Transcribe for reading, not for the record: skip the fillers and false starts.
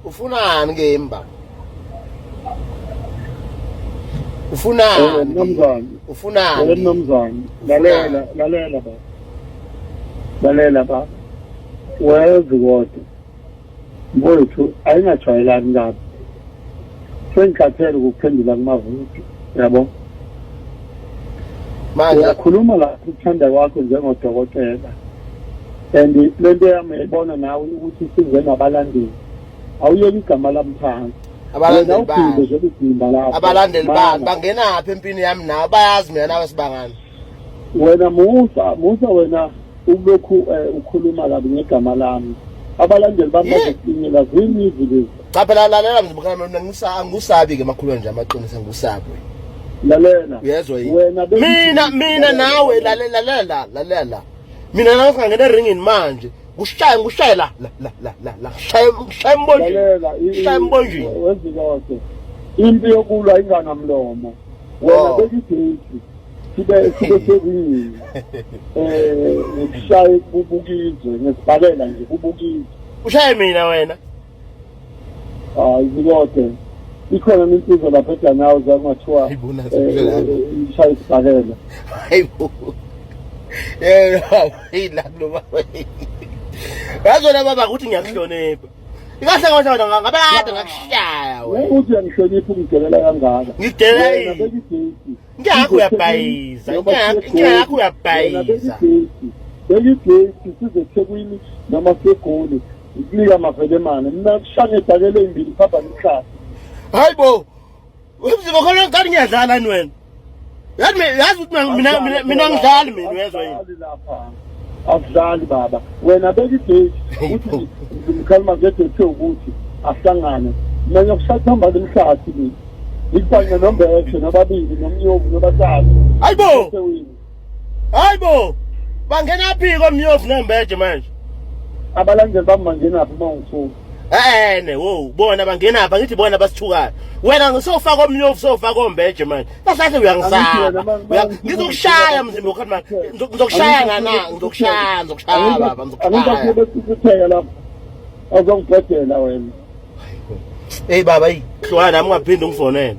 Ufunani ke mba? Ufunani? Nomzana. Ufunani? Nomzana. Lalela ba. Lalela ba. Wazi kodwa. Mfowethu ayingajwayelani kabi. Sengikhathele ukuphendula kumavuti, yabo. Manje uyakhuluma la ukuthanda kwakho njengodokotela. And lento yami ibona nawe ukuthi size nabalandeli. Awuyeki igama lamthanga. abalandeli bani? nje ukudimba lapho. Abalandeli bani bangena apha empini yami nawe bayazi mina nawe sibangani. Wena Musa wena ulokhu ukhuluma kabi ngegama lami. Abalandeli bami bazokusinyela zini izwi. Cha phela lalela mzimkhana mina angusabi ke makhulu nje amaqiniso ngusabi. Lalela. Uyezwa yini? Wena mina nawe lalela. Mina nawe singangena eringini manje. Ngushaye la. Shaye mbonje. Shaye mbonje. Wezikode. Impi yokulwa inganamlomo. Wena bekideki. Sibe sekuyini. Ngishaya kubukizwe ngesibhalela nje kubukizwe. Ushaye mina wena. Izikode. Ikhona insizwa lapha eDanawo zakungathiwa ishaya isibhalela. Hayibo. Yila kuloba. Yazona baba ukuthi ngiyakuhlonipha. Ikahle ngoba ngabe kade ngakushaya wena. Uthi uyangihlonipha ungidelela kangaka. Ngidela yini? Ngiyakho uyabhayiza. Ngiyakho uyabhayiza. Bekigesi size eThekwini noma seGoli. Ikunika mavelemane. Mina kushange edakele imbili phapha nihlala. Hayibo. Wemzibo khona ngani ngiyadlala ni wena? Yazi ukuthi mina ngidlali mina uyezwa yini? Afdali baba. Wena bekigesi uthi ngikhalima ngedethe ukuthi ahlangane. Mina ngiyokusathamba lemhlathi mina. Ngikufanye nombethe nababili nomnyovu nobathathu. Hayibo. Bangena phi komnyovu nombeje manje? Abalandeli bami bangena phi mangisuka? Bona bangena apha ngithi bona basithukayo. Wena ngisofaka omnyovu sofaka ombeje manje. Kahle uyangisaba. Ngizokushaya mzimba ukhathi manje. Ngizokushaya ngana, ngizokushaya baba, ngizokushaya. Angikho besikutheka lapha. Azongibhedela wena. Hey baba, hlwana nami ungaphinde ungifonele.